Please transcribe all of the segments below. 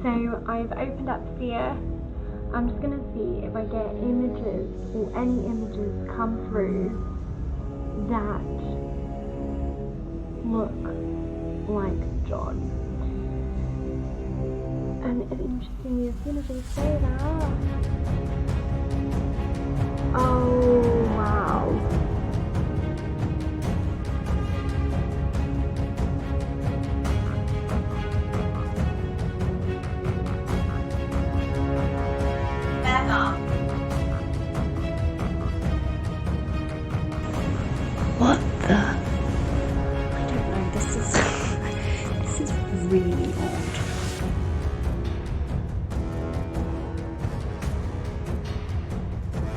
So I've opened up here. I'm just going to see if I get images or any images come through that look like John. And it's interesting, as soon as I say that, oh wow. What the? I don't know, this is really odd.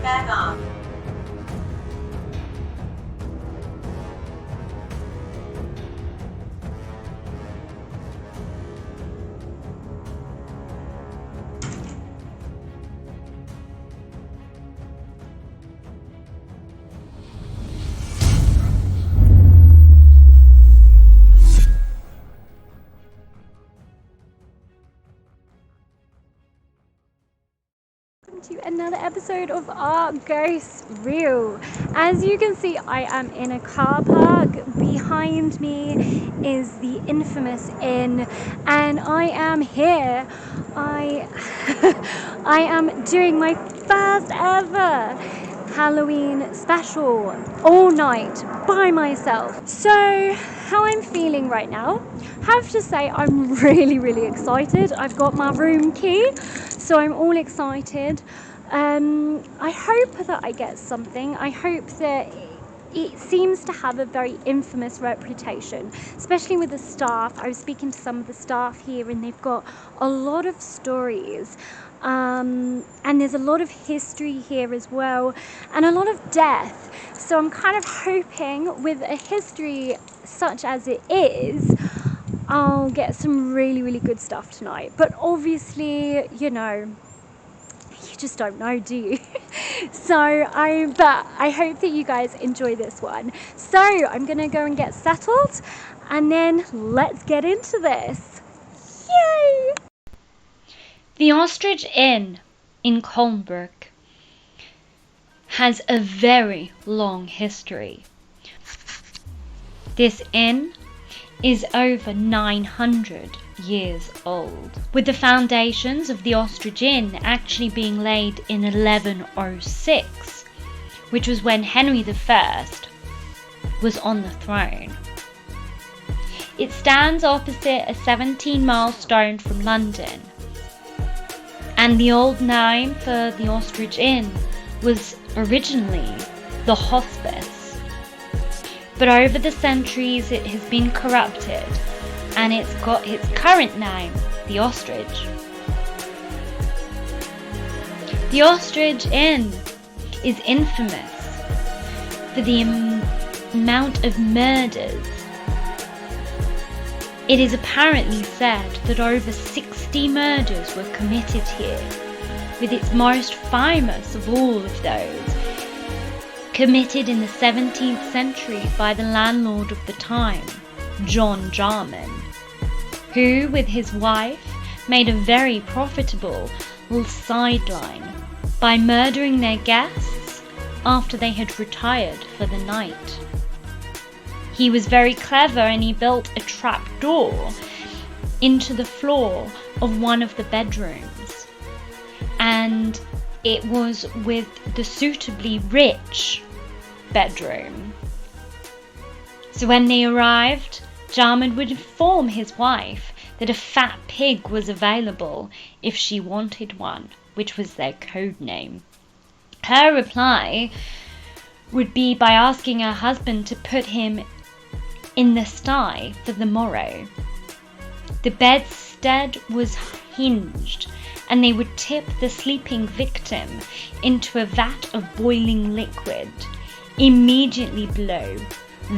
Back off. To another episode of our Ghost Reel. As you can see, I am in a car park. Behind me is the infamous inn, and I am here. I am doing my first ever Halloween special all night by myself. So how I'm feeling right now, I have to say I'm really excited. I've got my room key, so I'm all excited. I hope that I get something. I hope that it seems to have a very infamous reputation, especially with the staff. I was speaking to some of the staff here, and they've got a lot of stories. And there's a lot of history here as well, and a lot of death. So I'm kind of hoping, with a history such as it is, I'll get some really good stuff tonight. But obviously, you know, you just don't know, do you? But I hope that you guys enjoy this one. So I'm gonna go and get settled, and then let's get into this. Yay! The Ostrich Inn in Colnbrook has a very long history. This inn is over 900 years old, with the foundations of the Ostrich Inn actually being laid in 1106, which was when Henry I was on the throne. It stands opposite a 17-mile stone from London, and the old name for the Ostrich Inn was originally the Hospice. But over the centuries it has been corrupted, and it's got its current name, the Ostrich. The Ostrich Inn is infamous for the amount of murders. It is apparently said that over 60 murders were committed here, with its most famous of all of those committed in the 17th century by the landlord of the time, John Jarmon, who with his wife made a very profitable little sideline by murdering their guests after they had retired for the night. He was very clever, and he built a trap door into the floor of one of the bedrooms, and it was with the suitably rich bedroom. So when they arrived, Jarmon would inform his wife that a fat pig was available if she wanted one, which was their code name. Her reply would be by asking her husband to put him in the sty for the morrow. The bedstead was hinged, and they would tip the sleeping victim into a vat of boiling liquid immediately below,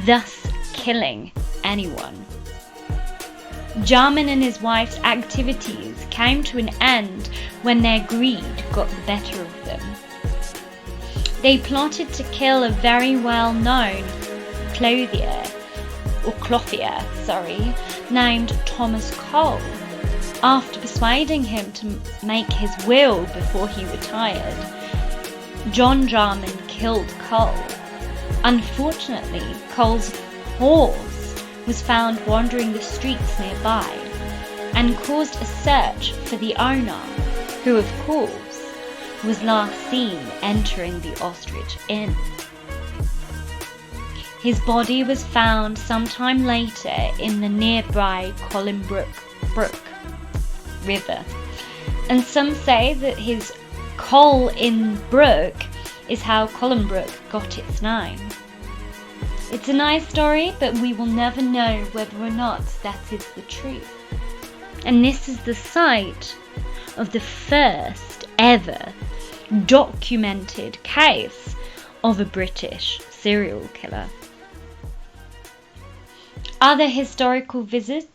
thus killing anyone. Jarmon and his wife's activities came to an end when their greed got the better of them. They plotted to kill a very well-known clothier named Thomas Cole, After persuading him to make his will before he retired, John Jarmon killed Cole. Unfortunately, Cole's horse was found wandering the streets nearby and caused a search for the owner, who of course was last seen entering the Ostrich Inn. His body was found sometime later in the nearby Colnbrook River, and some say that his Coal in Brook is how Colnbrook got its name. It's a nice story, but we will never know whether or not that is the truth. And this is the site of the first ever documented case of a British serial killer. Other historical visitors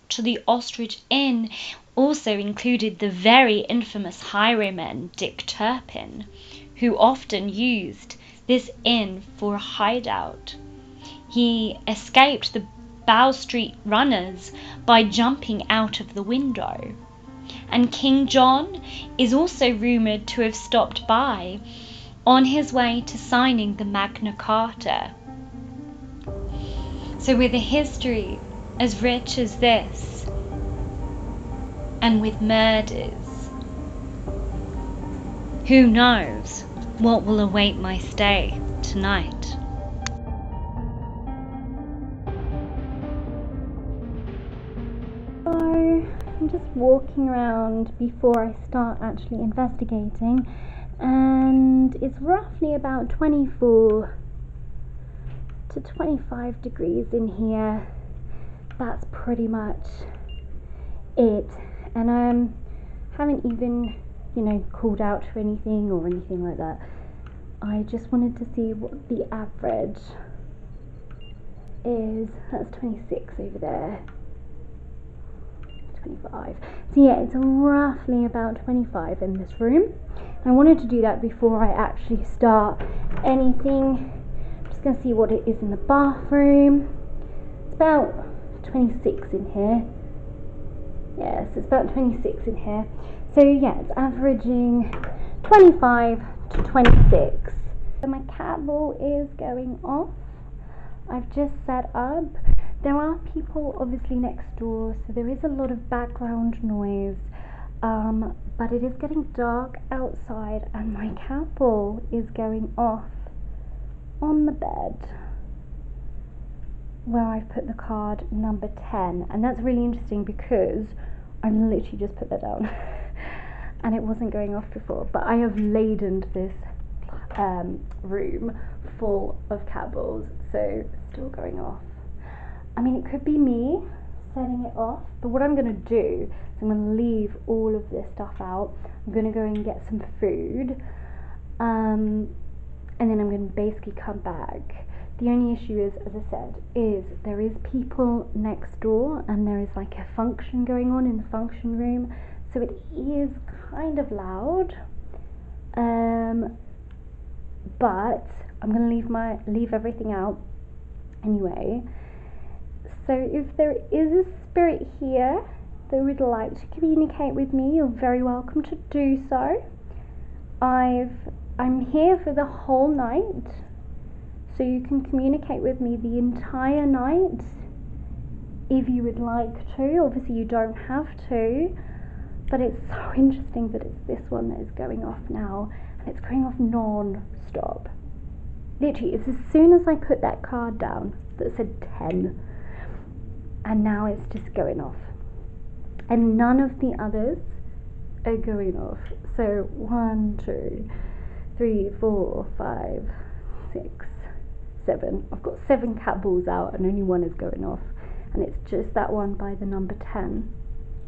to the Ostrich Inn also included the very infamous highwayman Dick Turpin, who often used this inn for a hideout. He escaped the Bow Street runners by jumping out of the window. And King John is also rumoured to have stopped by on his way to signing the Magna Carta. So with a history as rich as this, and with murders, who knows what will await my stay tonight? So I'm just walking around before I start actually investigating, and it's roughly about 24 to 25 degrees in here. That's pretty much it, and I haven't even called out to anything or anything like that. I just wanted to see what the average is. That's 26 over there, 25. So yeah, it's roughly about 25 in this room. I wanted to do that before I actually start anything. I'm just going to see what it is in the bathroom. It's about 26 in here. Yes, it's about 26 in here. So yeah, it's averaging 25 to 26. So my cat ball is going off. I've just set up. There are people obviously next door, so there is a lot of background noise. But it is getting dark outside, and my cat ball is going off on the bed where I've put the card number 10, and that's really interesting because I literally just put that down and it wasn't going off before, but I have ladened this room full of cat balls, so it's still going off. I mean, it could be me setting it off, but what I'm going to do is I'm going to leave all of this stuff out. I'm going to go and get some food, and then I'm going to basically come back. The only issue is, as I said, is there is people next door, and there is like a function going on in the function room, so it is kind of loud. But I'm going to leave everything out anyway. So if there is a spirit here that would like to communicate with me, you're very welcome to do so. I'm here for the whole night, so you can communicate with me the entire night if you would like to. Obviously you don't have to, but it's so interesting that it's this one that is going off now, and it's going off non-stop. Literally, it's as soon as I put that card down that said 10, and now it's just going off, and none of the others are going off. So 1, 2, 3, 4, 5, 6, 7. I've got 7 cat balls out and only one is going off, and it's just that one by the number 10.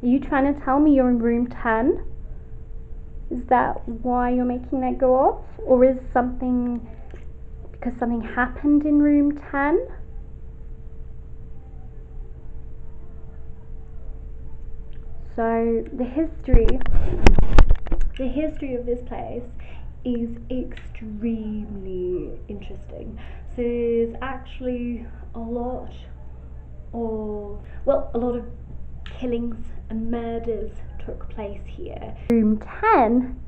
Are you trying to tell me you're in room 10? Is that why you're making that go off? Or is something because something happened in room 10? So the history of this place is extremely interesting. So there's actually a lot of killings and murders took place here. Room 10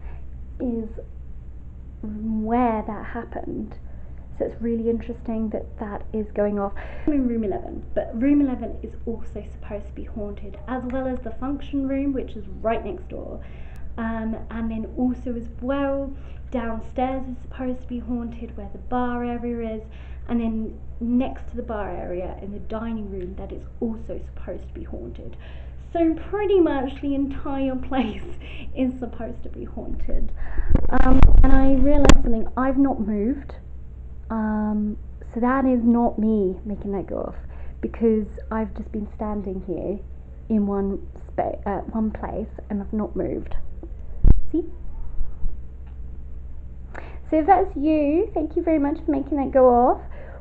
is where that happened. So it's really interesting that that is going off. I'm in room 11, but room 11 is also supposed to be haunted, as well as the function room, which is right next door. And then also as well, downstairs is supposed to be haunted, where the bar area is. And then next to the bar area in the dining room, that is also supposed to be haunted. So pretty much the entire place is supposed to be haunted. And I realised something, I've not moved. So that is not me making that go off, because I've just been standing here in one place and I've not moved. See? So if that's you, thank you very much for making that go off.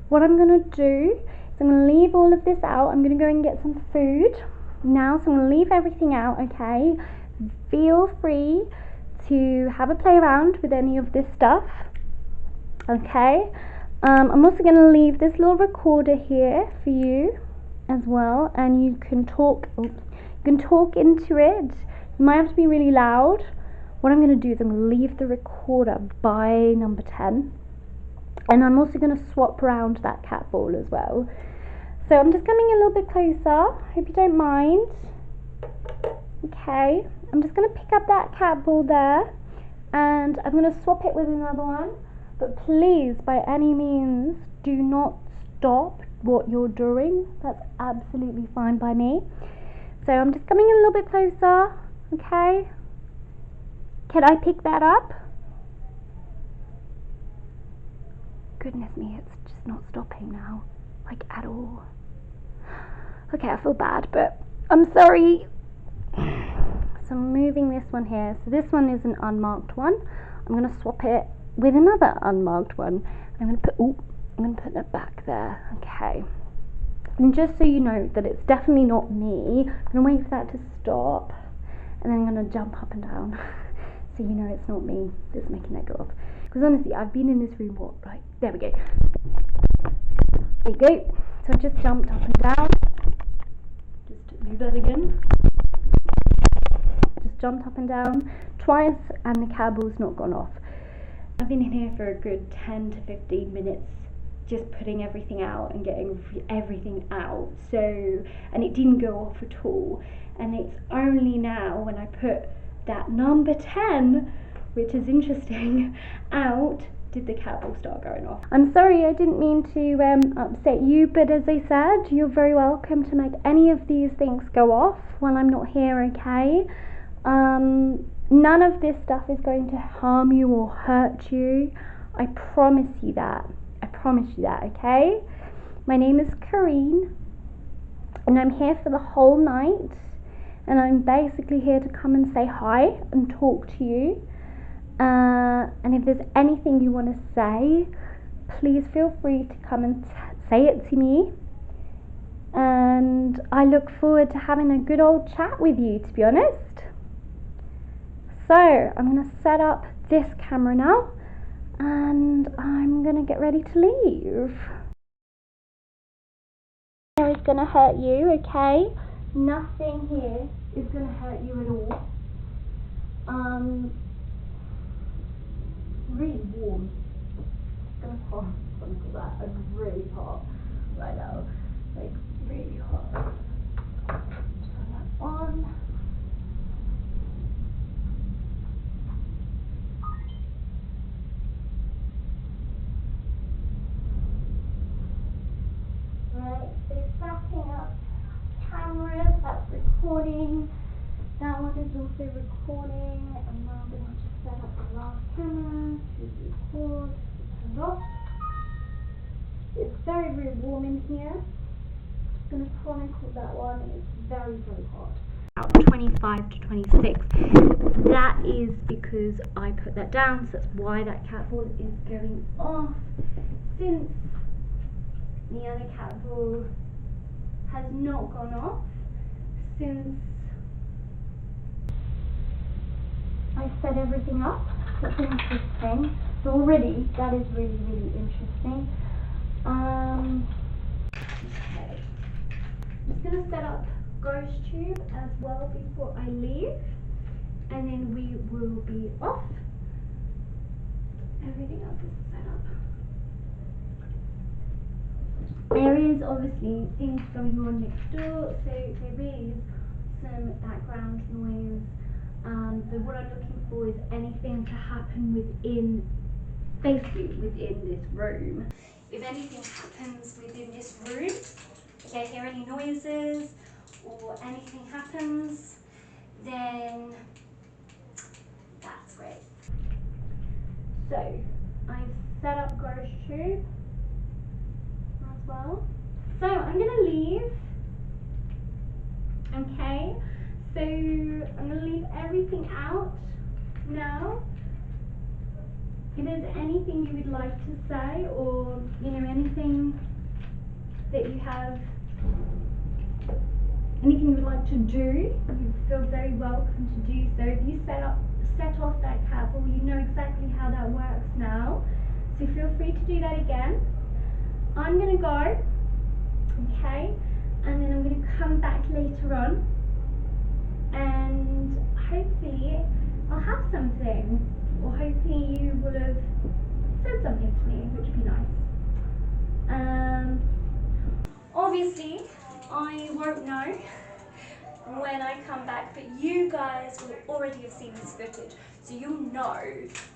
What I'm going to do is I'm going to leave all of this out. I'm going to go and get some food now, so I'm going to leave everything out, okay? Feel free to have a play around with any of this stuff, okay? I'm also going to leave this little recorder here for you as well, and you can talk into it. You might have to be really loud. What I'm going to do is I'm going to leave the recorder by number 10, and I'm also going to swap around that cat ball as well. So I'm just coming a little bit closer, hope you don't mind. Okay, I'm just going to pick up that cat ball there, and I'm going to swap it with another one. But please, by any means, do not stop what you're doing. That's absolutely fine by me. So I'm just coming a little bit closer, okay? Can I pick that up? Goodness me, it's just not stopping now, like at all. Okay, I feel bad, but I'm sorry. So I'm moving this one here. So this one is an unmarked one. I'm going to swap it with another unmarked one. I'm going to put that back there. Okay. And just so you know that it's definitely not me, I'm going to wait for that to stop, and then I'm going to jump up and down so you know it's not me that's making that go off. Because honestly, I've been in this room, there we go. There you go. So I just jumped up and down. Just do that again. Just jumped up and down twice, and the cat ball's not gone off. I've been in here for a good 10 to 15 minutes just putting everything out and getting everything out, and it didn't go off at all. And it's only now when I put that number 10, which is interesting, out, did the cat ball start going off. I'm sorry, I didn't mean to upset you, but as I said, you're very welcome to make any of these things go off while I'm not here, okay? None of this stuff is going to harm you or hurt you. I promise you that. Okay? My name is Corinne, and I'm here for the whole night, and I'm basically here to come and say hi and talk to you. And if there's anything you want to say, please feel free to come and say it to me. And I look forward to having a good old chat with you, to be honest. So I'm going to set up this camera now, and I'm going to get ready to leave. It's going to hurt you, okay? Nothing here is going to hurt you at all. Really warm. It's going to pop onto that. It's really hot right now. Like, really hot. Turn that on. Right, so setting up cameras, that's recording. That one is also recording, and now I'm going to just set up the last camera to record. Turned off. It's very, very warm in here. I'm going to chronicle that one. It's very, very hot. About 25 to 26. That is because I put that down, so that's why that cat ball is going off. Since the other cat ball has not gone off since I set everything up. That's interesting. So already that is really, really interesting. Okay. I'm just going to set up ghost tube as well before I leave, and then we will be off. Everything else is set up. There is obviously things going on next door, so there is some background noise. But what I'm looking for is anything to happen basically within this room. If anything happens within this room, if I hear any noises or anything happens, then that's great. So I've set up ghost tube as well. So I'm gonna leave. Okay, so I'm gonna leave everything out now. If there's anything you would like to say, or anything that you have, anything you would like to do, you feel very welcome to do so. If you set off that candle, you know exactly how that works now. So feel free to do that again. I'm gonna go, okay, and then I'm gonna come back later on, and hopefully I'll have something, or hopefully you will have said something to me, which would be nice. Obviously I won't know when I come back, but you guys will already have seen this footage, so you'll know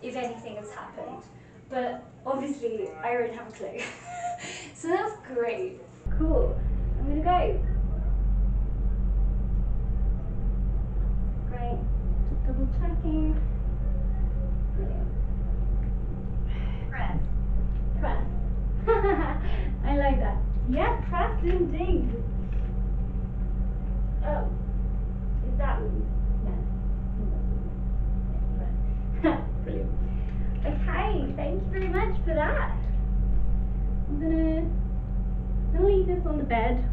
if anything has happened. But obviously I won't have a clue. So that's great. Cool. I'm gonna go. Great. Just double checking. Brilliant. Press. Press. I like that. Yes, press indeed. Oh. Is that one? Yes. Brilliant. Okay, thank you very much for that. I'm gonna leave this on the bed.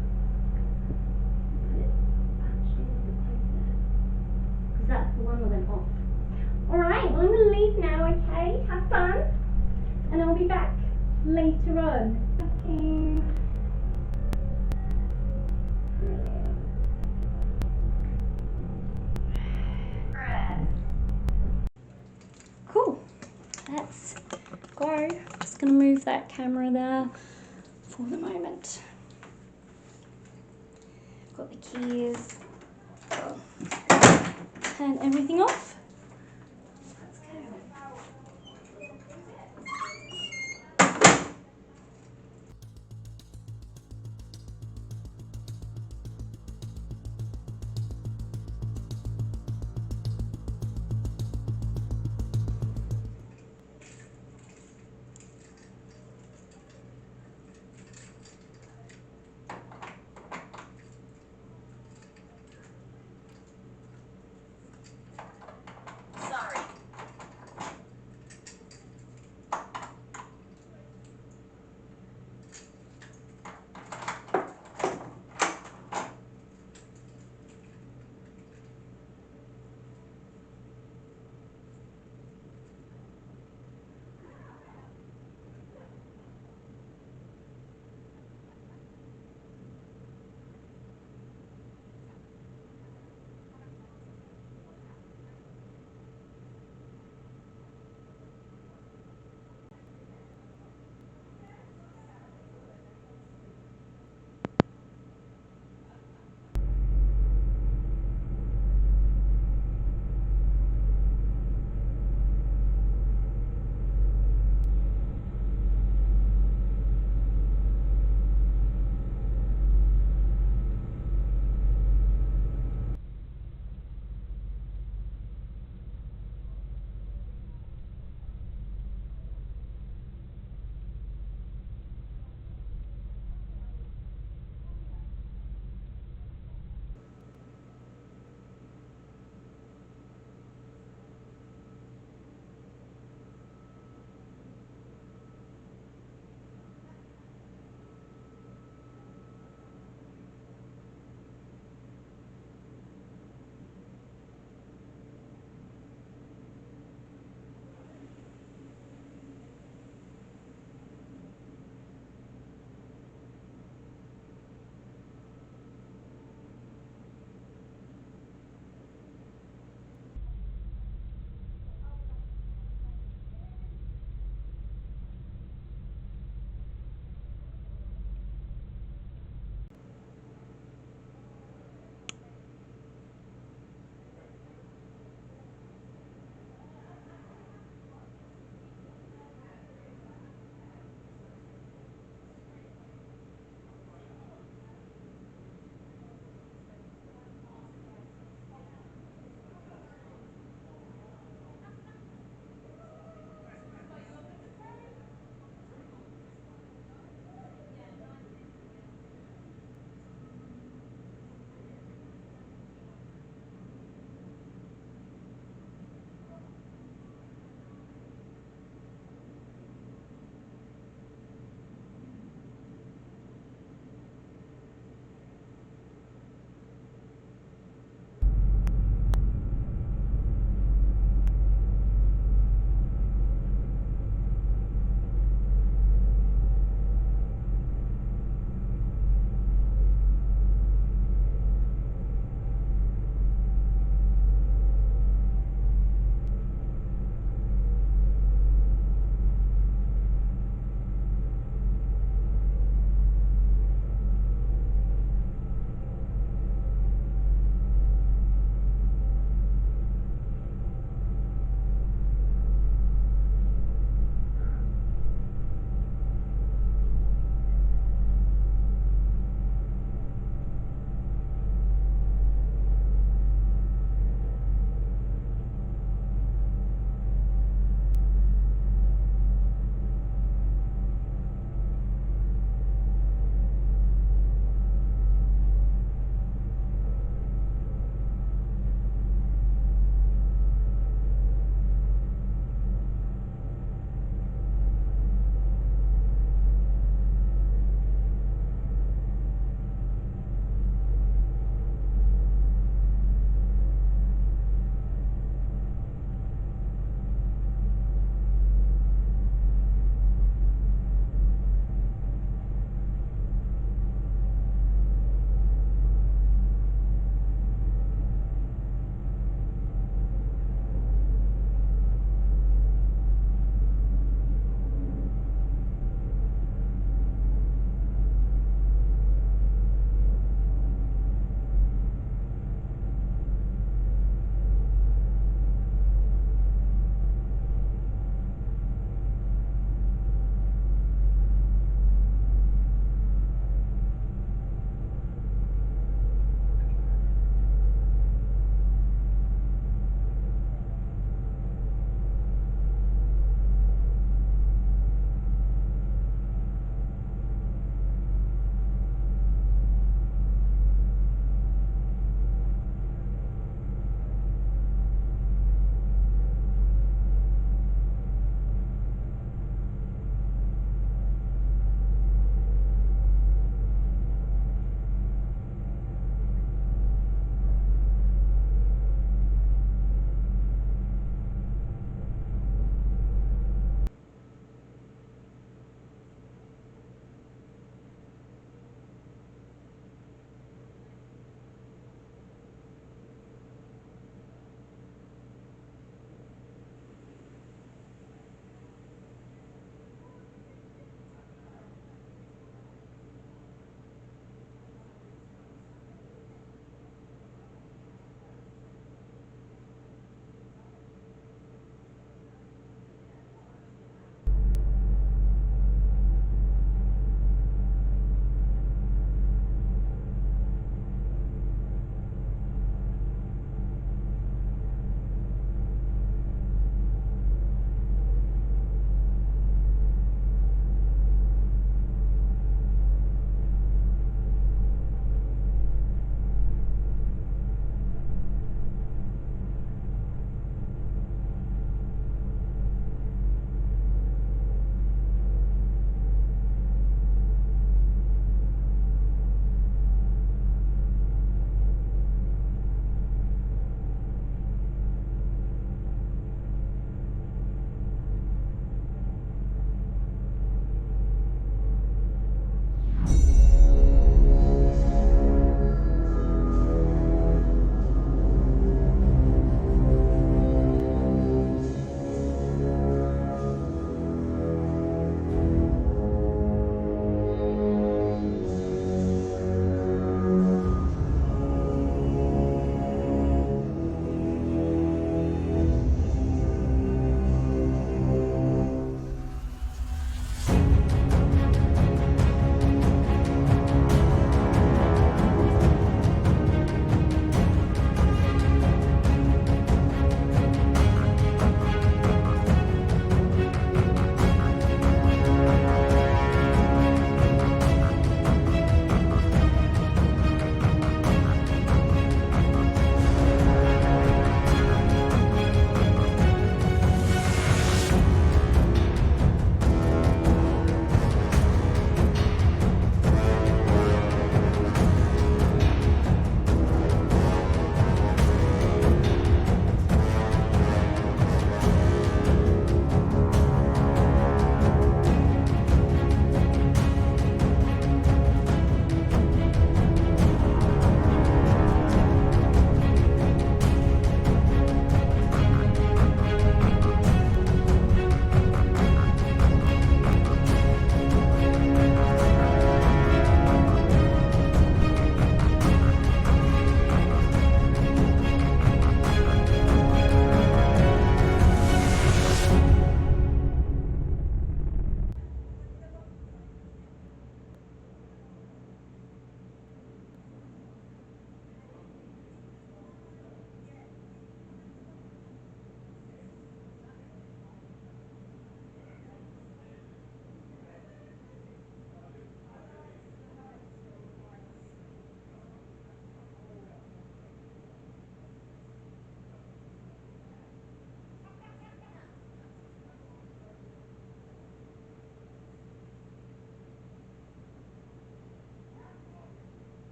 Because that's the one that went off. Alright, well I'm gonna leave now, okay? Have fun. And I'll be back later on. Okay. Cool. Let's go. Just gonna move that camera there for the moment. Got the keys. Turn everything off. Let's go.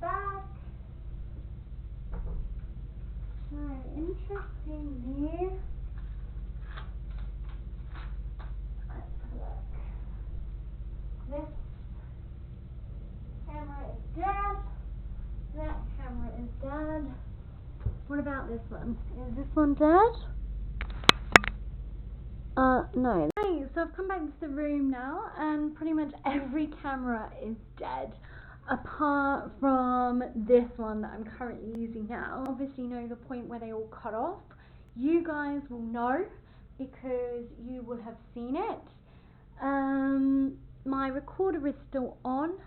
back. So interestingly, let's have a look. This camera is dead. That camera is dead. What about this one? Is this one dead? No. Hey, so I've come back to the room now, and pretty much every camera is dead, apart from this one that I'm currently using now. Obviously, you know the point where they all cut off. You guys will know because you will have seen it. My recorder is still on,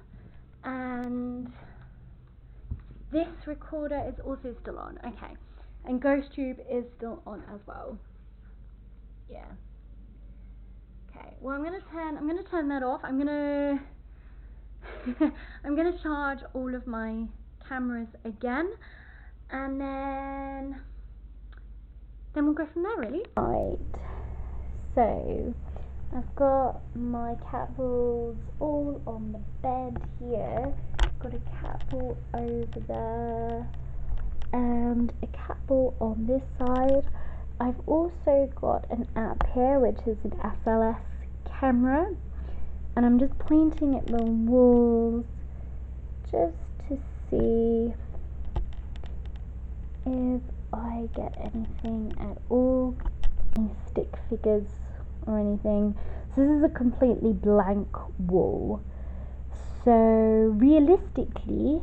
and this recorder is also still on. Okay, and GhostTube is still on as well. Yeah. Okay, well I'm gonna turn that off. I'm gonna charge all of my cameras again, and then we'll go from there, really. Right. So I've got my cat balls all on the bed here. Got a cat ball over there and a cat ball on this side. I've also got an app here which is an SLS camera, and I'm just pointing at the walls just to see if I get anything at all, any stick figures or anything. So this is a completely blank wall, so realistically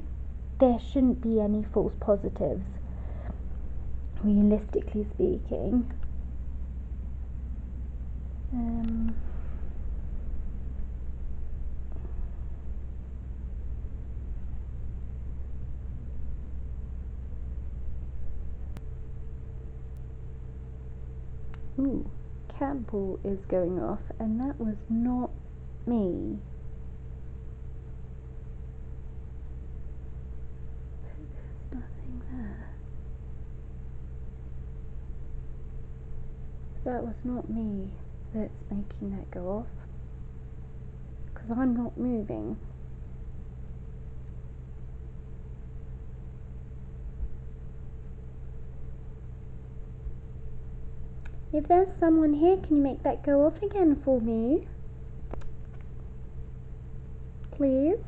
there shouldn't be any false positives, realistically speaking. Ooh, cat ball is going off, and that was not me. There's nothing there. That was not me that's making that go off, because I'm not moving. If there's someone here, can you make that go off again for me? Please?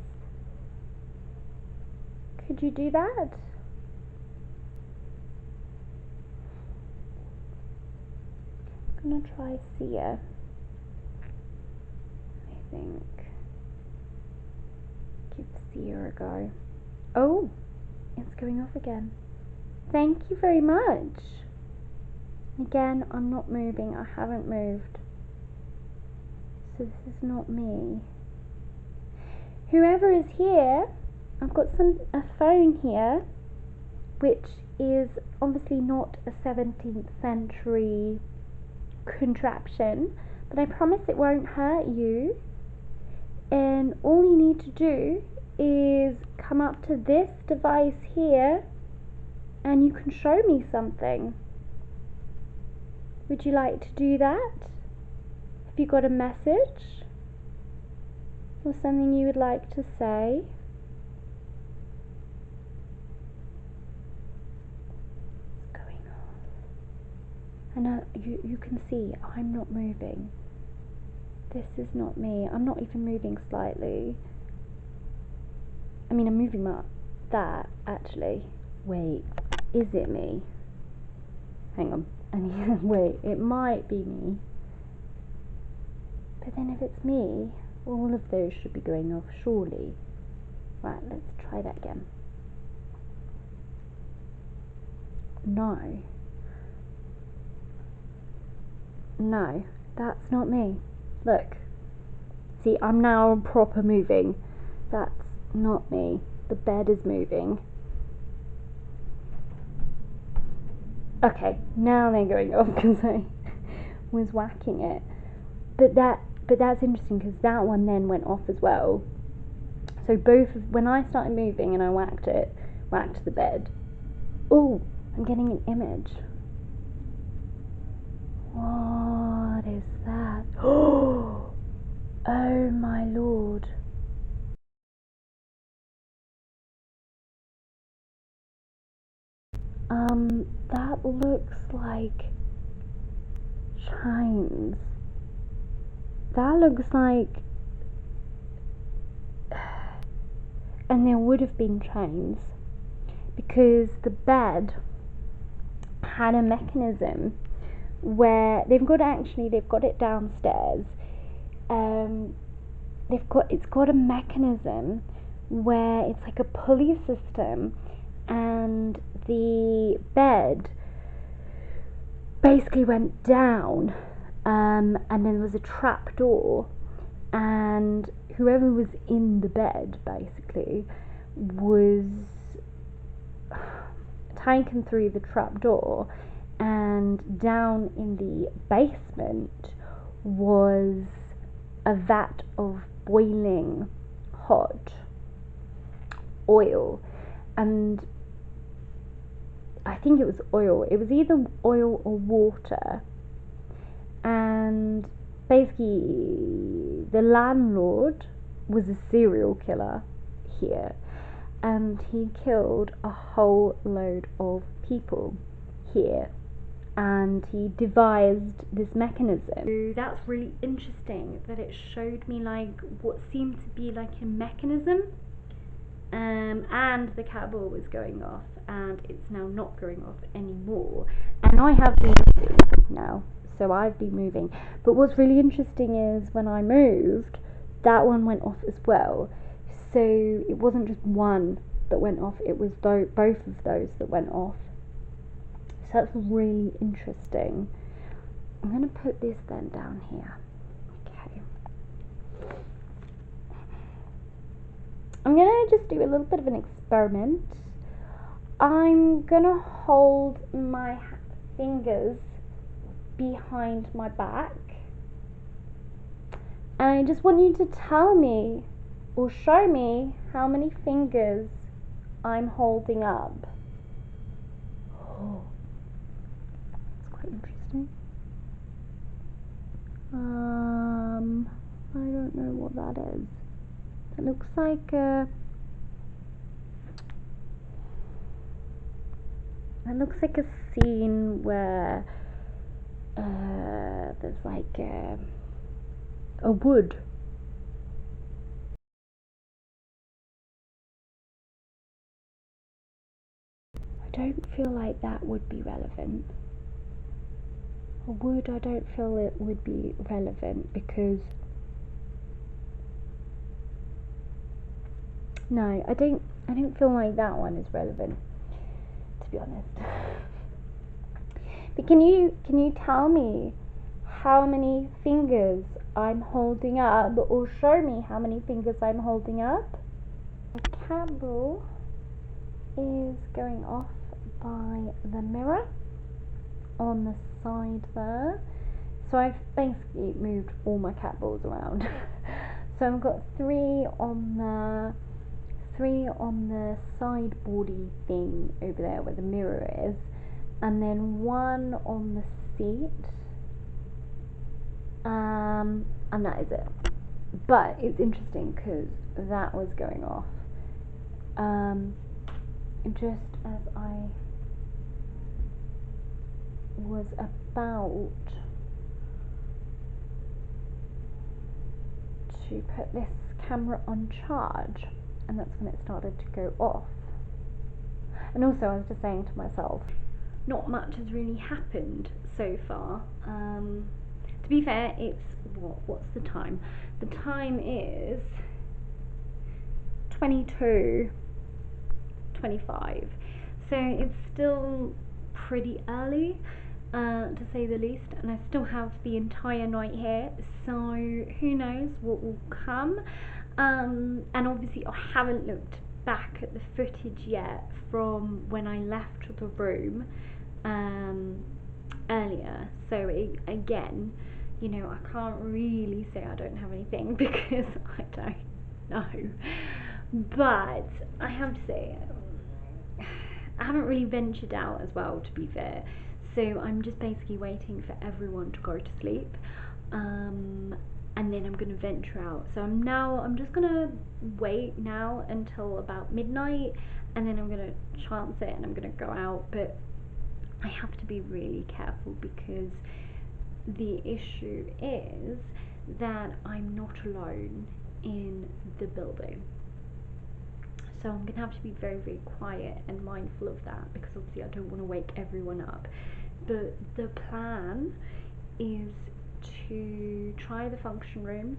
Could you do that? I'm gonna try Sia. I think. Give Sia a go. Oh! It's going off again. Thank you very much. Again, I'm not moving. I haven't moved. So this is not me. Whoever is here, I've got a phone here, which is obviously not a 17th century contraption, but I promise it won't hurt you. And all you need to do is come up to this device here, and you can show me something. Would you like to do that? Have you got a message or something you would like to say? What's going on? And you can see I'm not moving. This is not me. I'm not even moving slightly. I mean, I'm moving that actually. Wait, is it me? Hang on. Wait, it might be me. But then if it's me, all of those should be going off, surely. Right, let's try that again. No. No, that's not me. Look. See, I'm now proper moving. That's not me. The bed is moving. Okay, now they're going off because I was whacking it. But that's interesting because that one then went off as well. So when I started moving and I whacked the bed. Oh, I'm getting an image. What is that? Oh my lord. That looks like chains. That looks like, and there would have been chains because the bed had a mechanism where they've got it downstairs. It's got a mechanism where it's like a pulley system, and the bed basically went down, and then there was a trap door, and whoever was in the bed basically was taken through the trap door, and down in the basement was a vat of boiling hot oil, and I think it was oil. It was either oil or water, and basically the landlord was a serial killer here, and he killed a whole load of people here, and he devised this mechanism. So that's really interesting that it showed me like what seemed to be like a mechanism, and the cat ball was going off, and it's now not going off anymore, and I have been moving now, so I've been moving. But what's really interesting is when I moved, that one went off as well, so it wasn't just one that went off, it was both of those that went off. So that's really interesting. I'm going to put this then down here. Okay. I'm going to just do a little bit of an experiment. I'm going to hold my fingers behind my back, and I just want you to tell me or show me how many fingers I'm holding up. Oh, that's quite interesting. I don't know what that is. It looks like a scene where there's like a wood. I don't feel like that would be relevant. A wood, I don't feel it would be relevant because no, I don't feel like that one is relevant, to be honest. But can you tell me how many fingers I'm holding up, or show me how many fingers I'm holding up? The candle is going off by the mirror on the side there. So I've basically moved all my cat balls around. So I've got three on the sideboardy thing over there where the mirror is, and then one on the seat, and that is it. But it's interesting because that was going off just as I was about to put this camera on charge, and that's when it started to go off. And also I was just saying to myself, not much has really happened so far. To be fair, it's what's the time? The time is 22:25, so it's still pretty early, to say the least, and I still have the entire night here, so who knows what will come. And obviously I haven't looked back at the footage yet from when I left the room earlier, so again, you know, I can't really say I don't have anything because I don't know. But I have to say, I haven't really ventured out as well, to be fair, so I'm just basically waiting for everyone to go to sleep, and then I'm going to venture out. So I'm just going to wait now until about midnight, and then I'm going to chance it and I'm going to go out, but I have to be really careful because the issue is that I'm not alone in the building. So I'm going to have to be very, very quiet and mindful of that, because obviously I don't want to wake everyone up. But the plan is to try the function room,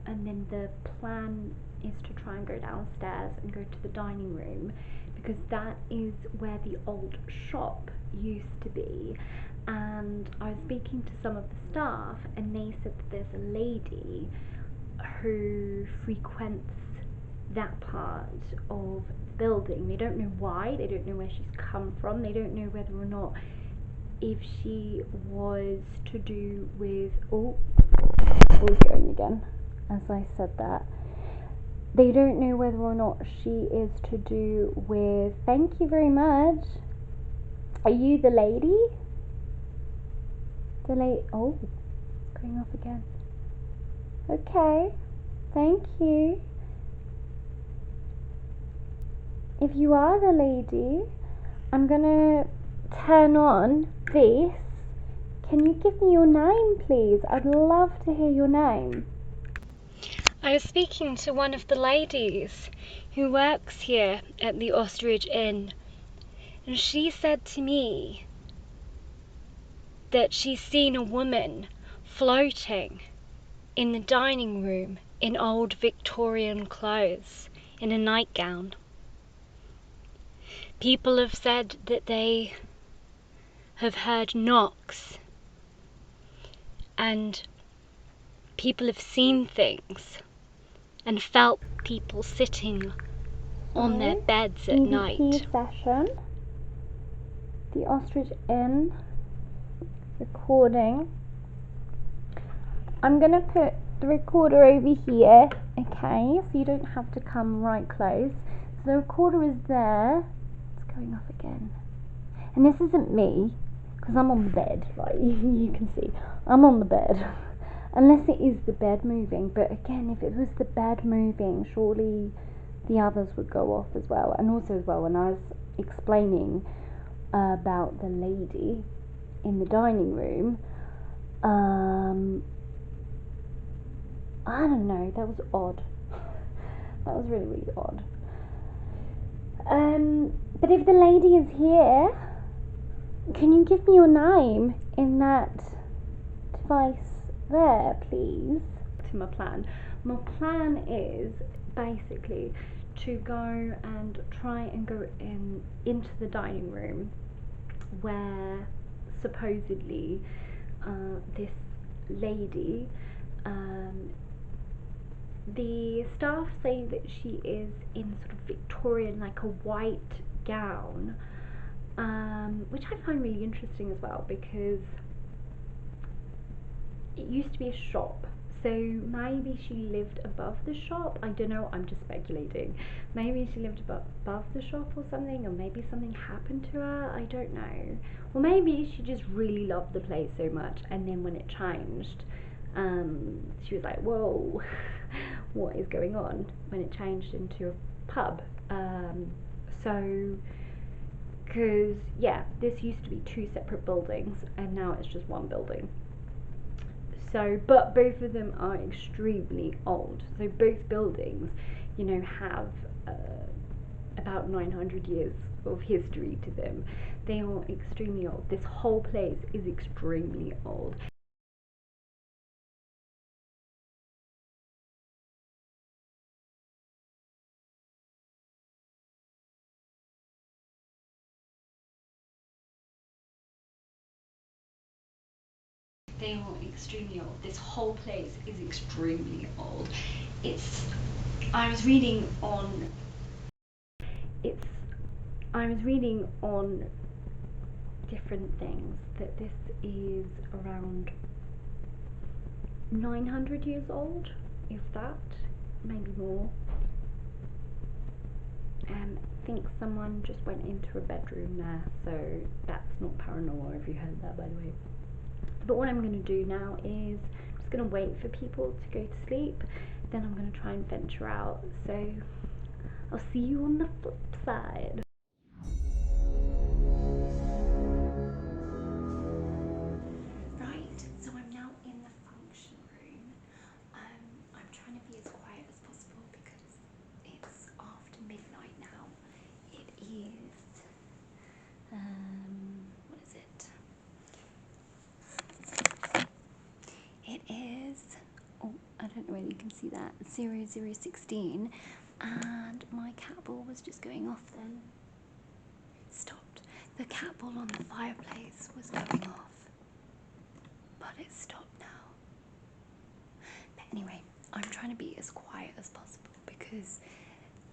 and then the plan is to try and go downstairs and go to the dining room, because that is where the old shop used to be. And I was speaking to some of the staff, and they said that there's a lady who frequents that part of the building. They don't know why, they don't know where she's come from, they don't know whether or not if she was to do with going again as I said that. They don't know whether or not she is to do with, thank you very much. Are you the lady? Oh, it's going off again. Okay, thank you. If you are the lady, I'm gonna turn on this. Can you give me your name, please? I'd love to hear your name. I was speaking to one of the ladies who works here at the Ostrich Inn, and she said to me that she's seen a woman floating in the dining room in old Victorian clothes, in a nightgown. People have said that they have heard knocks, and people have seen things and felt people sitting on their beds at night. Session. The Ostrich Inn recording. I'm gonna put the recorder over here, okay, so you don't have to come right close. So the recorder is there. It's going off again. And this isn't me, because I'm on the bed, right? You can see I'm on the bed. Unless it is the bed moving, but again, if it was the bed moving, surely the others would go off as well. And also as well, when I was explaining about the lady in the dining room, I don't know, that was odd. That was really, really odd. But if the lady is here, can you give me your name in that device there, please? To my plan. My plan is basically to go and try and go into the dining room where supposedly this lady, the staff say that she is in sort of Victorian, like a white gown, which I find really interesting as well, because it used to be a shop, so maybe she lived above the shop. I don't know, I'm just speculating. Maybe she lived above the shop or something, or maybe something happened to her, I don't know. Or maybe she just really loved the place so much, and then when it changed, she was like, whoa, what is going on, when it changed into a pub. So, because yeah, this used to be two separate buildings, and now it's just one building. So, but both of them are extremely old. So both buildings, you know, have about 900 years of history to them. They are extremely old. This whole place is extremely old. They are extremely old. This whole place is extremely old. I was reading on different things that this is around 900 years old, if that, maybe more. I think someone just went into a bedroom there, so that's not paranormal if you heard that, by the way. But what I'm going to do now is I'm just going to wait for people to go to sleep, then I'm going to try and venture out. So I'll see you on the flip side. Right, so I'm now in the function room. I'm trying to be as quiet as possible because it's after midnight now. It is, what is it? It is, oh, I don't know whether you can see that, 0016, and my cat ball was just going off then. It stopped. The cat ball on the fireplace was going off, but it stopped now. But anyway, I'm trying to be as quiet as possible because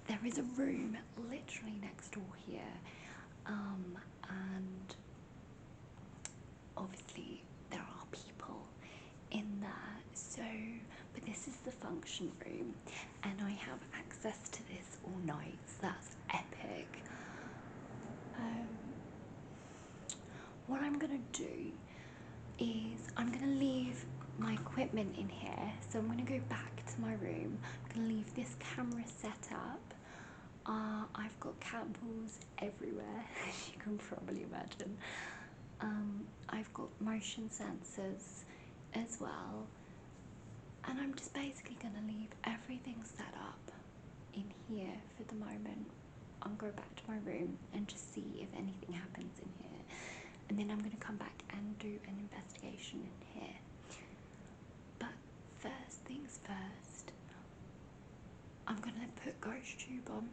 there is a room literally next door here, and obviously there are people in there, so, but this is the function room and I have access to this all night, so that's epic. What I'm gonna do is I'm gonna leave my equipment in here, so I'm gonna go back to my room. I'm gonna leave this camera set up. I've got cat balls everywhere, as you can probably imagine. I've got motion sensors as well, and I'm just basically gonna leave everything set up in here for the moment. I'll go back to my room and just see if anything happens in here, and then I'm gonna come back and do an investigation in here. But first things first, I'm gonna put ghost tube on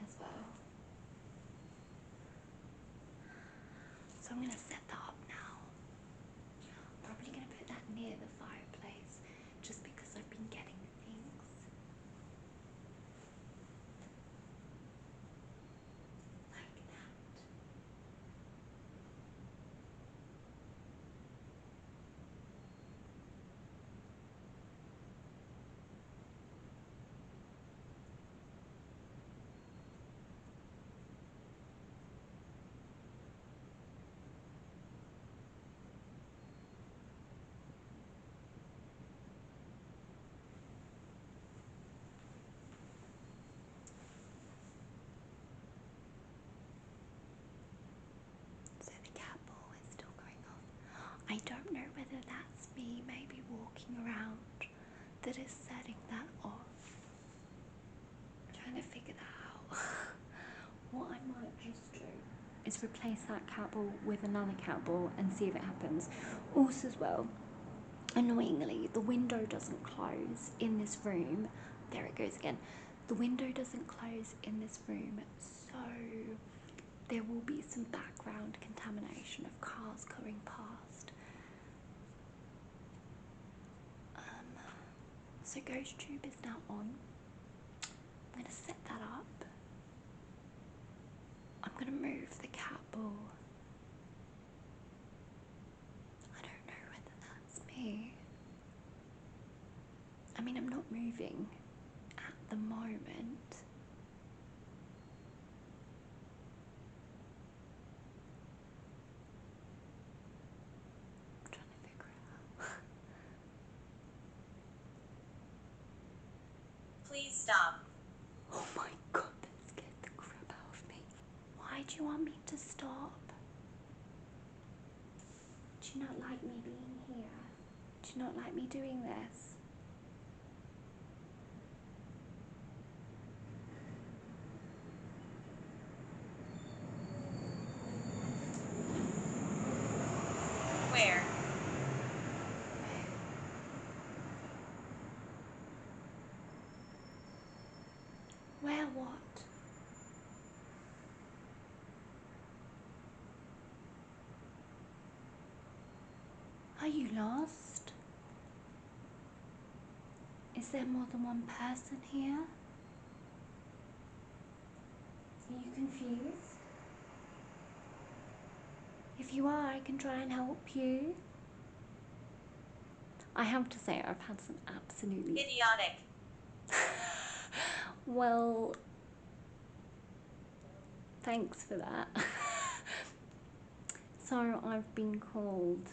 as well. So I'm gonna set that up now. I'm probably gonna put that near the fireplace just because I've been getting things like that. So the cat ball is still going off. I don't know whether that's me maybe walking around that is setting that off. I'm trying to figure that out. What I might just do is replace that cat ball with another cat ball and see if it happens. Also as well, annoyingly, the window doesn't close in this room. There it goes again. The window doesn't close in this room, so there will be some background contamination of cars going past. So ghost tube is now on. I'm going to set that up. I'm going to move the cat ball. I don't know whether that's me. I mean, I'm not moving at the moment. I'm trying to figure it out. Please stop. Oh my god, that scared the crap out of me. Why do you want me to stop? Do you not like me being here? Do you not like me doing this? Where? Where what? Are you lost? Is there more than one person here? Are you confused? If you are, I can try and help you. I have to say, I've had some absolutely... Idiotic. Well, thanks for that. So I've been called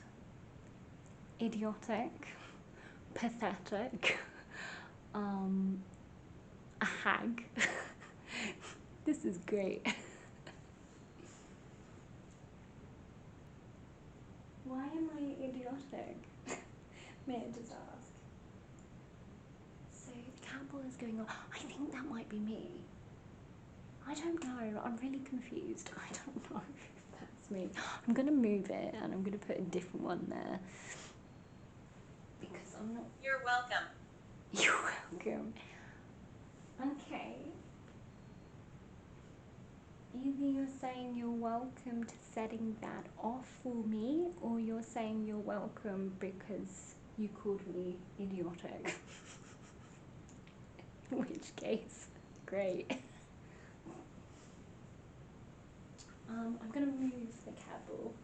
idiotic, pathetic, a hag. This is great. Why am I idiotic? May I just ask? So the candle is going on. I think that might be me. I don't know. I'm really confused. I don't know if that's me. I'm gonna move it and I'm gonna put a different one there because I'm not. You're welcome. You're welcome. Okay. Either you're saying you're welcome to setting that off for me, or you're saying you're welcome because you called me idiotic. In which case, great. I'm gonna move the candle.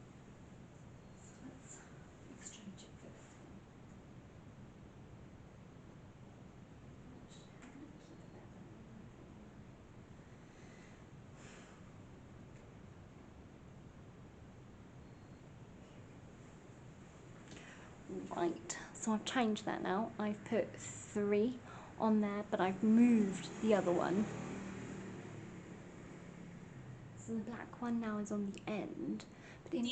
So let's exchange it for this one. I'm gonna keep that one. Right, so I've changed that now. I've put 3 on there, but I've moved the other one. So the black one now is on the end. But in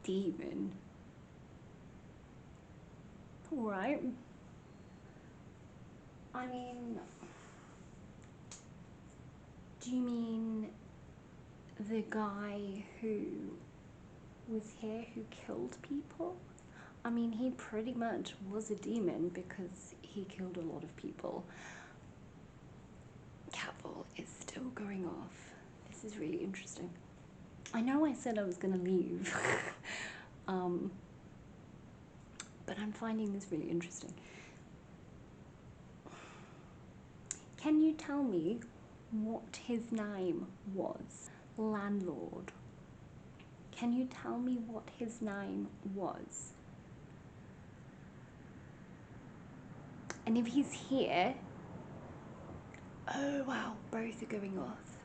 Demon. Alright. I mean, do you mean the guy who was here who killed people? I mean, he pretty much was a demon because he killed a lot of people. Candle is still going off. This is really interesting. I know I said I was gonna leave, but I'm finding this really interesting. Can you tell me what his name was? Landlord. Can you tell me what his name was? And if he's here, oh wow, both are going off.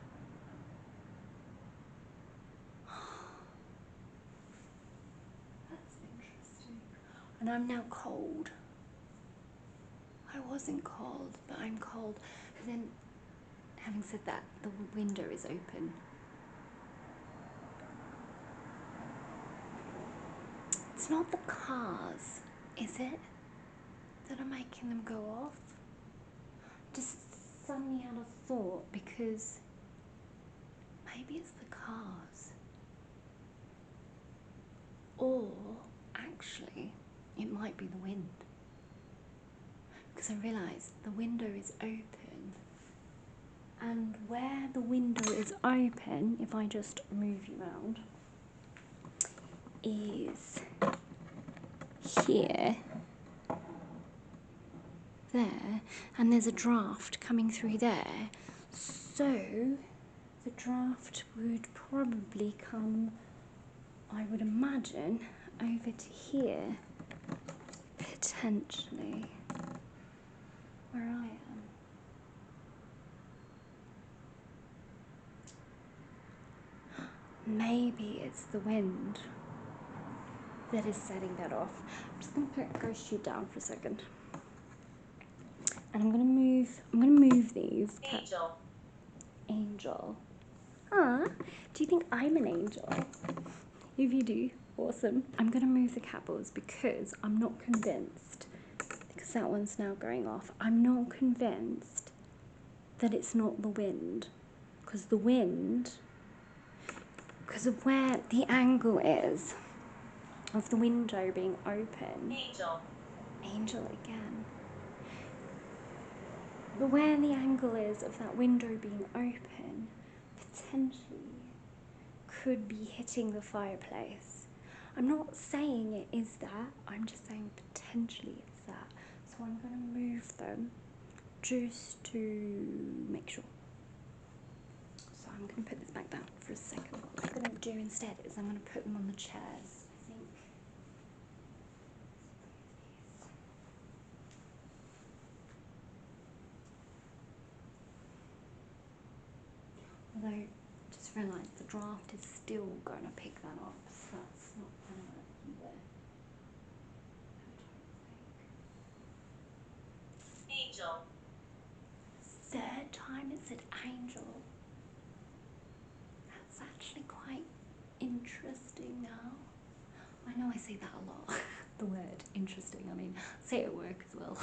That's interesting. And I'm now cold. I wasn't cold, but I'm cold. But then, having said that, the window is open. It's not the cars, is it, that are making them go off? Just suddenly had a thought, because maybe it's the cars. Or, actually, it might be the wind. Because I realised the window is open. And where the window is open, if I just move you around, is here, there, and there's a draft coming through there. So the draft would probably come, I would imagine, over to here, potentially, where I am. Maybe it's the wind that is setting that off. I'm just gonna put Ghost you down for a second. And I'm gonna move these. Angel. Ah, do you think I'm an angel? If you do, awesome. I'm gonna move the candles because I'm not convinced, because that one's now going off. I'm not convinced that it's not the wind, because the wind, because of where the angle is of the window being open. Angel again. But where the angle is of that window being open, potentially could be hitting the fireplace. I'm not saying it is that, I'm just saying potentially it's that. So I'm going to move them just to make sure. So I'm going to put this back down for a second. What I'm going to do instead is I'm going to put them on the chairs, I think. Although, just realised the draft is still going to pick that up, so that's not going to be there. it said angel. That's actually quite interesting now. I know I say that a lot, the word interesting. I mean, I say it at work as well.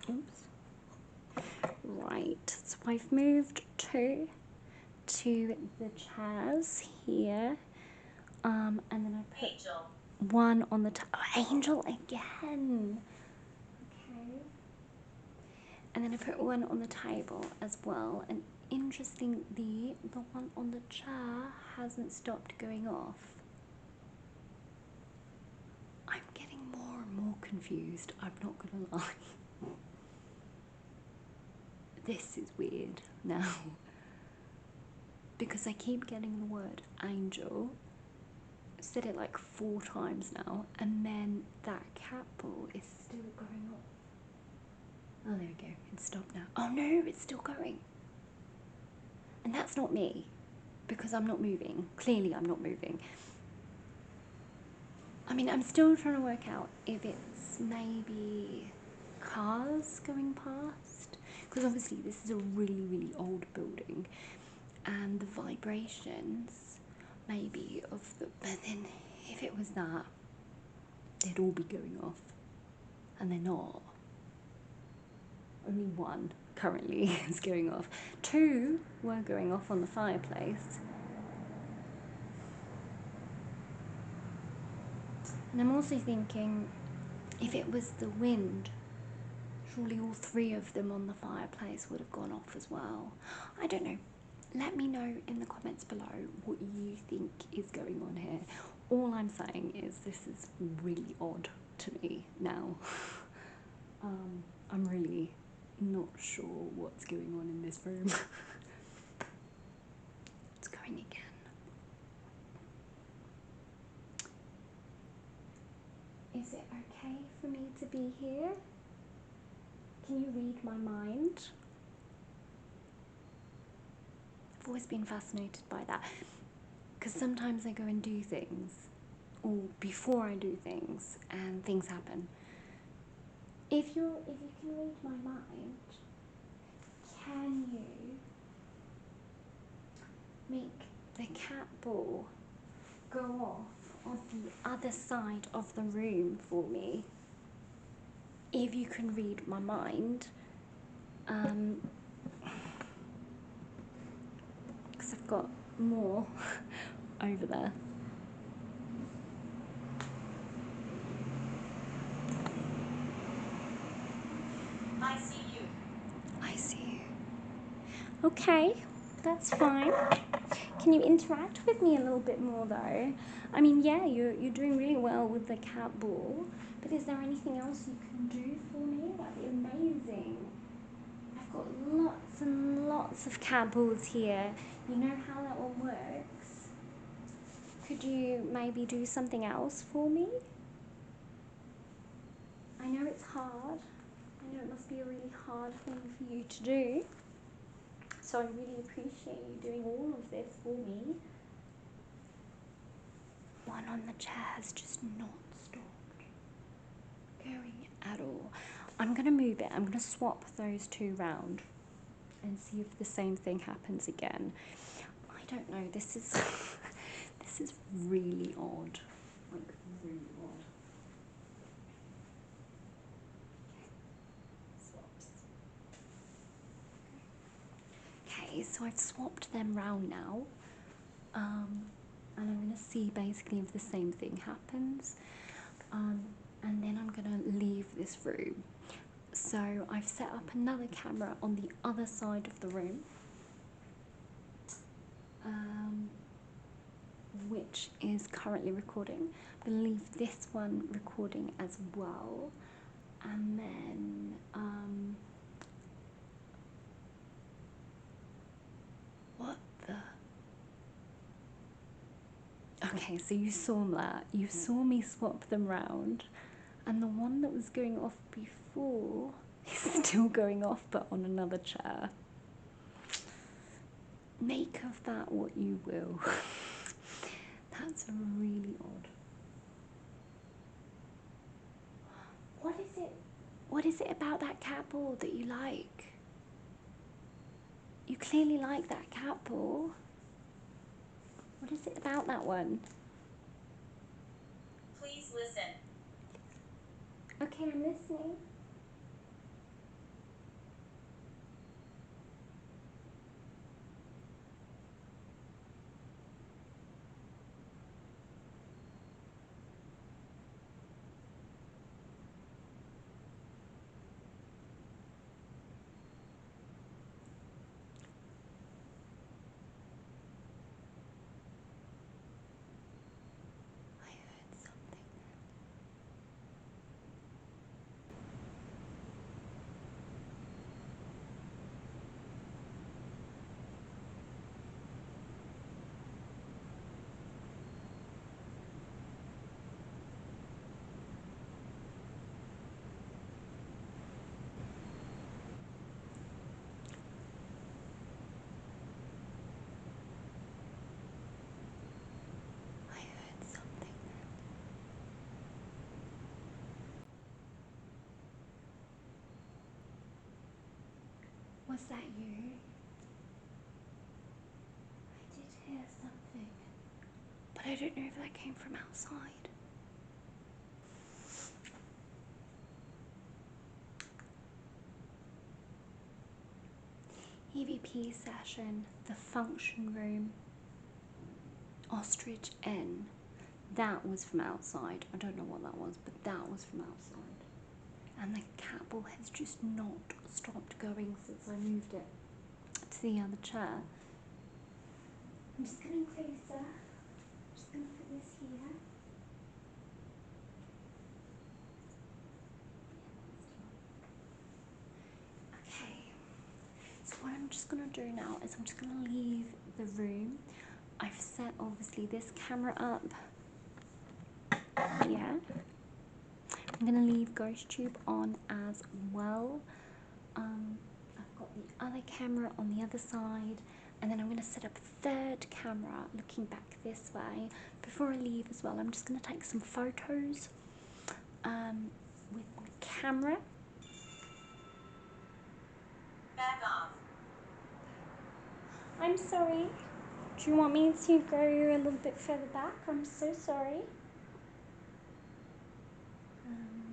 Oops. Right, so I've moved to the chairs here, and then I put Angel. one on the angel again. Okay. And then I put one on the table as well. And interesting, the one on the chair hasn't stopped going off. I'm getting more and more confused, I'm not gonna lie. This is weird now. Because I keep getting the word angel. I've said it like 4 times now, and then that cat ball is still going off. Oh, there we go. It's stopped now. Oh no, it's still going. And that's not me, because I'm not moving. Clearly I'm not moving. I mean, I'm still trying to work out if it's maybe cars going past. Because obviously this is a really, really old building. And the vibrations maybe of the... But then if it was that, they'd all be going off. And they're not. Only one currently is going off. 2 were going off on the fireplace. And I'm also thinking, if it was the wind, surely all 3 of them on the fireplace would have gone off as well. I don't know. Let me know in the comments below what you think is going on here. All I'm saying is this is really odd to me now. I'm really not sure what's going on in this room. It's going again. Is it okay for me to be here? Can you read my mind? I've always been fascinated by that, because sometimes I go and do things, or before I do things, and things happen. If you can read my mind, can you make the cat ball go off on the other side of the room for me? If you can read my mind, because I've got more over there. I see you. I see you. Okay, that's fine. Can you interact with me a little bit more though? I mean, yeah, you're doing really well with the cat ball, but is there anything else you can do for me? That'd be amazing. I've got lots and lots of cat balls here. You know how that one works. Could you maybe do something else for me? I know it's hard. I know it must be a really hard thing for you to do. So I really appreciate you doing all of this for me. One on the chair has just not stopped going at all. I'm going to move it. I'm going to swap those 2 round and see if the same thing happens again. I don't know. This is this is really odd. Like really odd. Swaps. Okay, so I've swapped them round now. And I'm going to see basically if the same thing happens. And then I'm going to leave this room. So I've set up another camera on the other side of the room, which is currently recording. I'm going to leave this one recording as well. And then what the... Okay, so you saw that. You saw me swap them round. And the one that was going off before is still going off, but on another chair. Make of that what you will. That's really odd. What is it? What is it about that cat ball that you like? You clearly like that cat ball. What is it about that one? Please listen. Okay, I'm listening. I heard something. I heard something. Was that you? I did hear something, but I don't know if that came from outside. EVP session, the function room, Ostrich Inn. That was from outside. I don't know what that was, but that was from outside. And the cat ball has just not stopped going since I moved it to the other chair. I'm just getting closer. I'm just going to put this here. Okay. So what I'm just going to do now is I'm just going to leave the room. I've set obviously this camera up here. I'm going to leave GhostTube on as well. I've got the other camera on the other side, and then I'm going to set up a third camera looking back this way. Before I leave as well, I'm just going to take some photos with my camera. Back off. I'm sorry. Do you want me to go a little bit further back? I'm so sorry.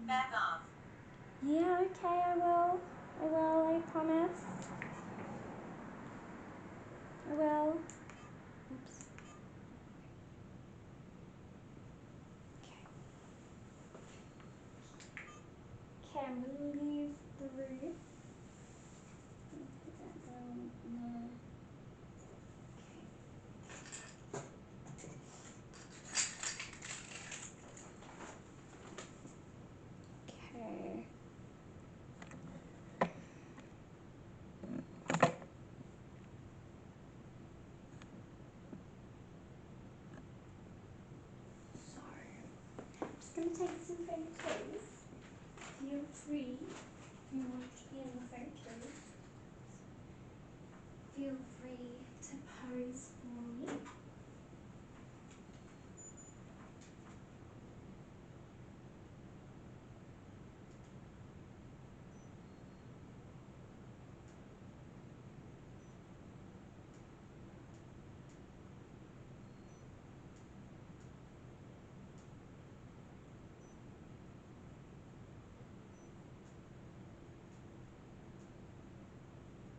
Back off. Yeah, okay, I will. I promise. I will. Oops. Okay, I'm going to leave the room. Put that down there. Okay. So, I'm just going to take some photos. Feel free if you want to be in the photos. Feel free to pose for me.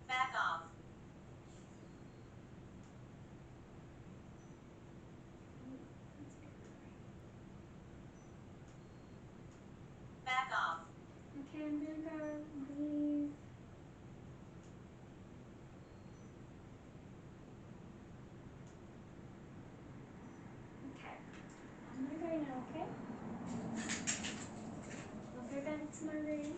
Back off. Back off. Okay, I'm gonna go leave. Okay, I'm gonna go now, okay? I'll go back to my room.